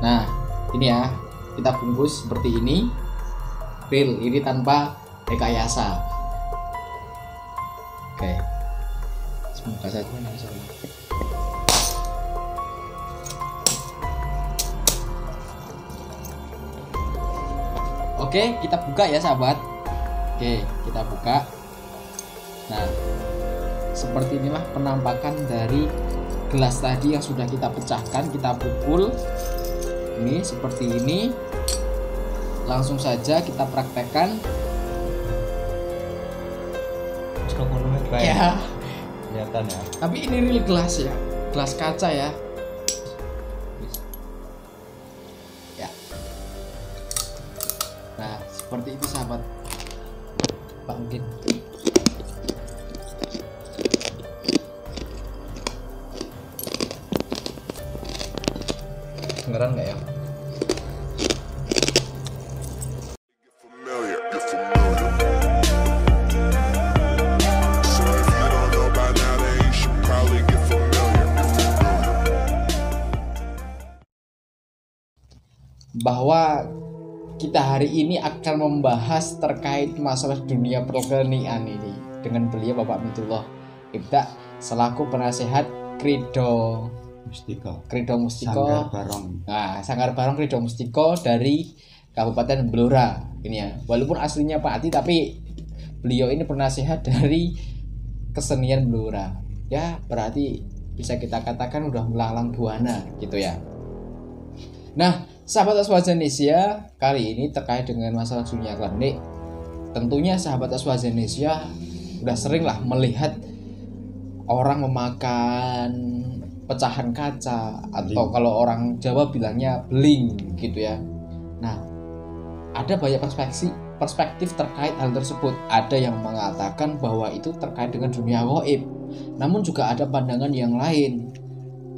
Nah, ini ya, kita bungkus seperti ini. Real, ini tanpa rekayasa. Oke. Semoga saja sama. Oke, kita buka ya sahabat. Oke, kita buka. Nah, seperti inilah penampakan dari gelas tadi yang sudah kita pecahkan, kita pukul. Ini seperti ini. Langsung saja kita praktekkan. Ya, kelihatan ya. tapi ini real gelas ya, gelas kaca ya. Ya. Nah, seperti itu sahabat. Pak mungkin. Dengeran nggak ya? Bahwa kita hari ini akan membahas terkait masalah dunia perkenian ini dengan beliau Bapak Mitullah Ibda selaku penasehat Kredo Mustiko. Sanggar Barong. Nah, Sanggar Barong Kredo Mustiko dari Kabupaten Blora ini ya. Walaupun aslinya Pak Ati, tapi beliau ini penasehat dari kesenian Blora. Ya, berarti bisa kita katakan udah melanglang buana gitu ya. Nah, sahabat Aswajanesia, kali ini terkait dengan masalah dunia klenik. Tentunya sahabat Aswajanesia udah sering lah melihat orang memakan pecahan kaca atau kalau orang Jawa bilangnya beling gitu ya. Nah, ada banyak perspektif terkait hal tersebut. Ada yang mengatakan bahwa itu terkait dengan dunia gaib. Namun juga ada pandangan yang lain.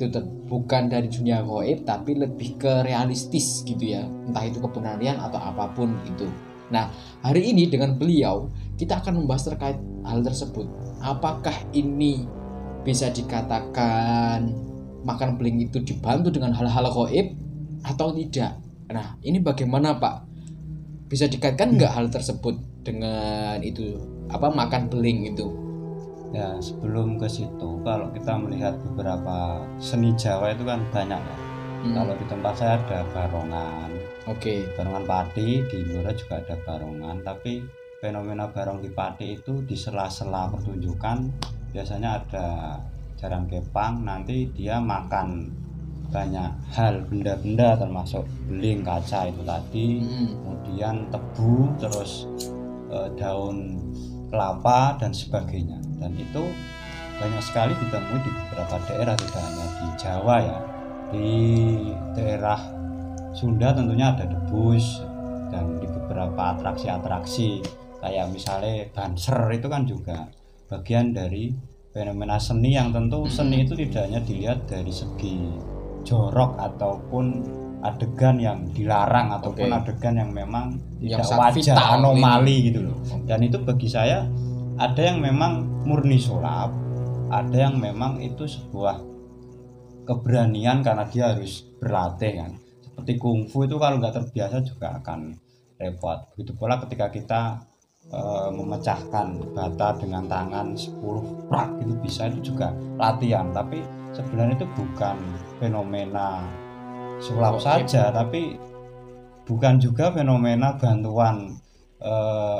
Itu bukan dari dunia gaib tapi lebih ke realistis gitu ya, entah itu kebenaran atau apapun itu. Nah, hari ini dengan beliau kita akan membahas terkait hal tersebut. Apakah ini bisa dikatakan makan beling itu dibantu dengan hal-hal gaib atau tidak? Nah, ini bagaimana Pak? Bisa dikaitkan nggak hal tersebut dengan itu makan beling itu? Ya, sebelum ke situ, kalau kita melihat beberapa seni Jawa itu kan banyak ya. Kalau di tempat saya ada barongan. Oke. Barongan padi, di Blora juga ada barongan. Tapi fenomena barong di padi itu di sela-sela pertunjukan biasanya ada jaran kepang. Nanti dia makan banyak hal, benda-benda termasuk beling, kaca itu tadi, kemudian tebu, terus daun kelapa dan sebagainya. Dan itu banyak sekali ditemui di beberapa daerah, tidak hanya di Jawa ya. Di daerah Sunda tentunya ada debus, dan di beberapa atraksi-atraksi kayak misalnya banser itu kan juga bagian dari fenomena seni yang tentu seni itu tidak hanya dilihat dari segi jorok ataupun adegan yang dilarang ataupun adegan yang memang tidak wajar, anomali gitu loh. Dan itu bagi saya ada yang memang murni sulap, ada yang memang itu sebuah keberanian karena dia harus berlatih kan. Seperti kungfu itu kalau nggak terbiasa juga akan repot. Begitu pula ketika kita memecahkan bata dengan tangan 10 prak itu bisa, itu juga latihan. Tapi sebenarnya itu bukan fenomena sulap saja, tapi bukan juga fenomena bantuan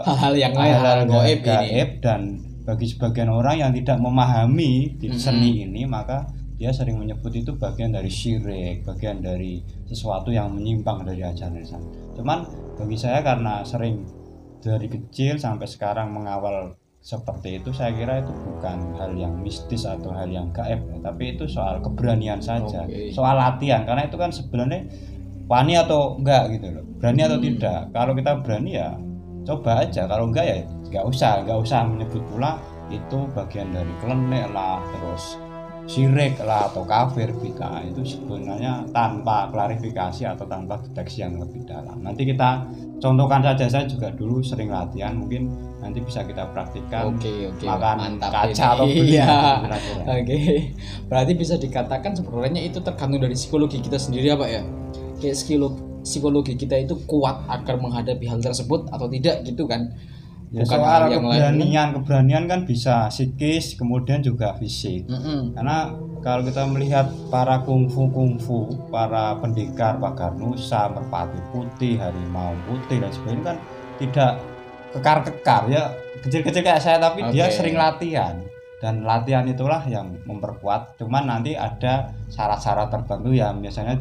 hal-hal yang lain, hal gaib. Dan bagi sebagian orang yang tidak memahami di seni ini, maka dia sering menyebut itu bagian dari syirik, bagian dari sesuatu yang menyimpang dari ajaran Islam. Cuman bagi saya karena sering dari kecil sampai sekarang mengawal seperti itu, saya kira itu bukan hal yang mistis atau hal yang gaib ya, tapi itu soal keberanian saja, soal latihan. Karena itu kan sebenarnya wani atau enggak gitu loh, berani atau tidak. Kalau kita berani ya coba aja, kalau enggak ya nggak usah menyebut pula itu bagian dari klenik lah, terus syirik lah atau kafir bid'ah. Itu sebenarnya tanpa klarifikasi atau tanpa deteksi yang lebih dalam. Nanti kita contohkan saja, saya juga dulu sering latihan, mungkin nanti bisa kita praktikkan. Makan kaca atau beling. Berarti bisa dikatakan sebenarnya itu tergantung dari psikologi kita sendiri ya Pak ya. kayak psikologi kita itu kuat akan menghadapi hal tersebut atau tidak gitu kan. Ya, Bukan soal hal yang lain. keberanian kan bisa psikis kemudian juga fisik. Karena kalau kita melihat para kungfu, para pendekar pagar nusa, merpati putih, harimau putih dan sebagainya kan tidak kekar-kekar ya, kecil-kecil kayak saya, tapi dia sering latihan, dan latihan itulah yang memperkuat. Cuman nanti ada syarat-syarat tertentu yang biasanya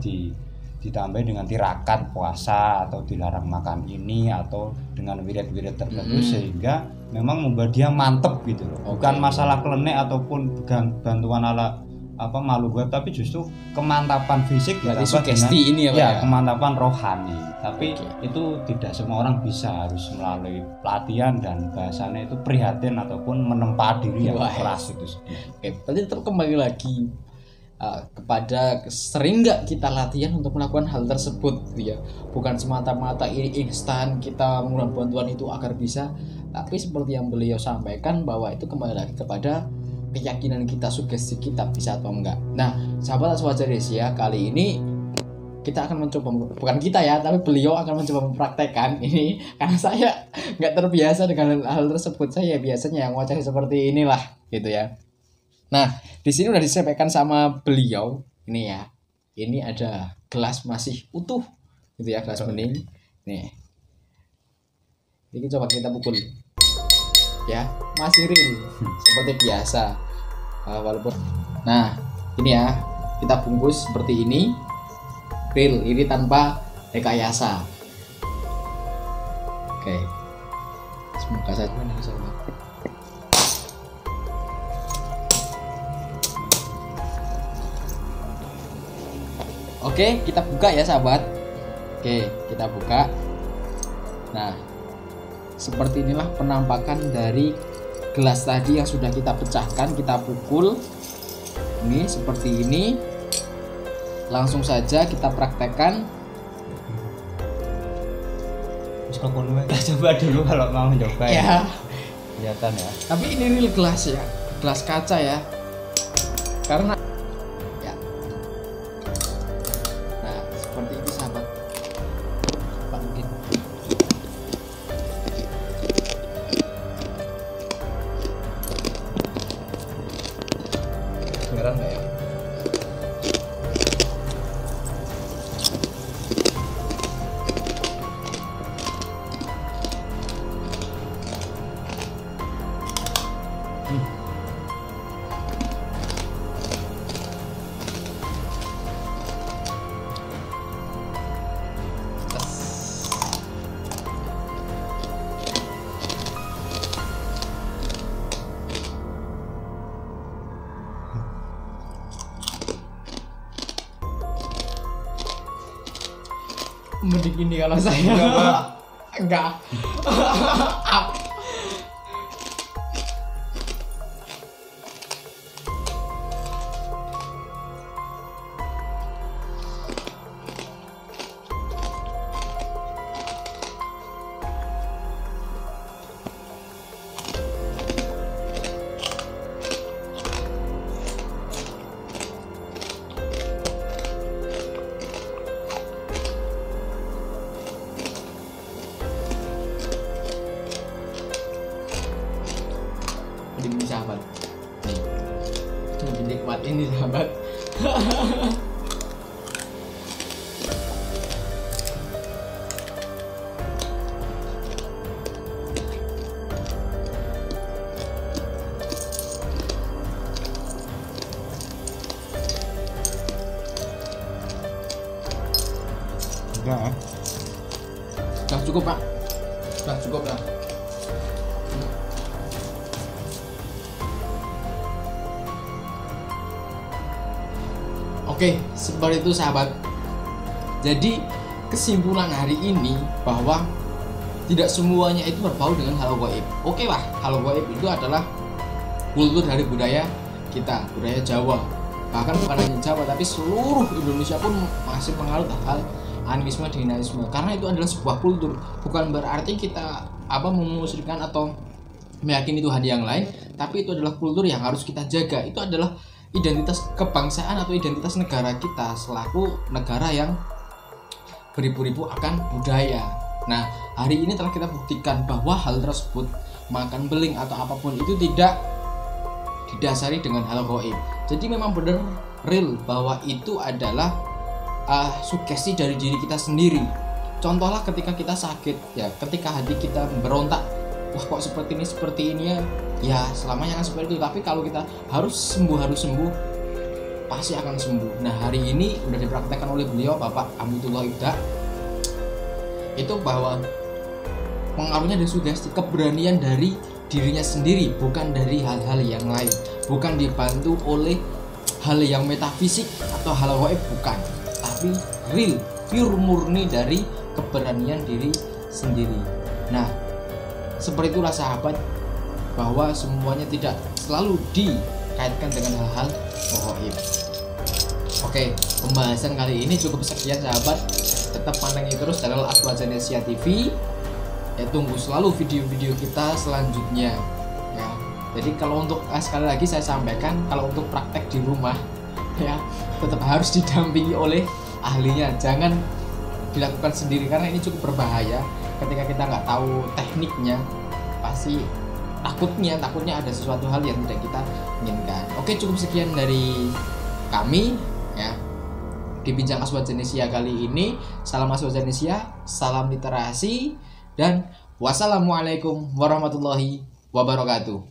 ditambah dengan tirakat puasa atau dilarang makan ini atau dengan wirid-wirid tertentu sehingga memang membuat dia mantep gitu loh. Bukan masalah klenik ataupun bantuan ala makhluk gaib, tapi justru kemantapan fisik berarti ditambah sugesti dengan ini ya, kemantapan rohani. Tapi itu tidak semua orang bisa, harus melalui pelatihan dan bahasanya itu prihatin ataupun menempa diri yang keras itu. Berarti tetap kembali lagi kepada sering nggak kita latihan untuk melakukan hal tersebut gitu ya. Bukan semata-mata instan kita menggunakan bantuan itu agar bisa, tapi seperti yang beliau sampaikan bahwa itu kembali lagi kepada keyakinan kita, sugesti kita bisa atau enggak. Nah, sahabat Aswajaris ya, kali ini kita akan mencoba, bukan kita ya, tapi beliau akan mencoba mempraktekkan ini karena saya nggak terbiasa dengan hal tersebut. Saya biasanya yang wajah seperti inilah gitu ya. Nah, di sini udah disampaikan sama beliau ini ya. Ini ada gelas masih utuh gitu ya, gelas bening. Nih. Ini coba kita pukul. Ya, masih real seperti biasa. Walaupun nah, ini ya, kita bungkus seperti ini. Real, ini tanpa rekayasa. Oke. Semoga saja insyaallah. Oke, kita buka ya sahabat. Oke, kita buka. Nah, seperti inilah penampakan dari gelas tadi yang sudah kita pecahkan, kita pukul. Ini seperti ini. Langsung saja kita praktekkan. Kita coba dulu kalau mau coba ya. Kelihatan ya. Tapi ini real gelas ya, gelas kaca ya. Karena ya. Nah, seperti ini sahabat. Pak mungkin. Kedengeran nggak ya? Mending ini kalau saya enggak. Ini sahabat, nih lebih nikmat ini sahabat. Enggak. Sudah cukup pak, sudah cukup lah. Oke, seperti itu sahabat. Jadi kesimpulan hari ini bahwa tidak semuanya itu berbau dengan hal gaib. Oke lah, hal gaib itu adalah kultur dari budaya kita, budaya Jawa. Bahkan bukan hanya Jawa, tapi seluruh Indonesia pun masih pengaruh hal animisme, dinamisme. Karena itu adalah sebuah kultur. Bukan berarti kita memusyrikan atau meyakini Tuhan yang lain, tapi itu adalah kultur yang harus kita jaga. Itu adalah identitas kebangsaan atau identitas negara kita selaku negara yang beribu-ribu akan budaya. Nah, hari ini telah kita buktikan bahwa hal tersebut, makan beling atau apapun itu tidak didasari dengan hal gaib. Jadi memang benar real bahwa itu adalah sugesti dari diri kita sendiri. Contohlah ketika kita sakit ya, ketika hati kita berontak, wah kok seperti ini ya selamanya kan seperti itu. Tapi kalau kita harus sembuh pasti akan sembuh. Nah, hari ini sudah dipraktekkan oleh beliau Bapak Amitullah Ibda itu bahwa pengaruhnya dari sugesti, keberanian dari dirinya sendiri, bukan dari hal-hal yang lain, bukan dibantu oleh hal yang metafisik atau hal gaib, bukan, tapi real, pure murni dari keberanian diri sendiri. Nah, seperti itulah sahabat, bahwa semuanya tidak selalu dikaitkan dengan hal-hal gaib. Oke, pembahasan kali ini cukup sekian sahabat. Tetap pantengin terus channel AstraZeneca TV. Ya, tunggu selalu video-video kita selanjutnya. Ya, jadi kalau untuk sekali lagi saya sampaikan, kalau untuk praktek di rumah ya tetap harus didampingi oleh ahlinya. Jangan dilakukan sendiri karena ini cukup berbahaya. Ketika kita nggak tahu tekniknya, pasti takutnya ada sesuatu hal yang tidak kita inginkan. Oke, cukup sekian dari kami ya di Bincang AstraZeneca kali ini. Salam AstraZeneca, salam literasi, dan wassalamualaikum warahmatullahi wabarakatuh.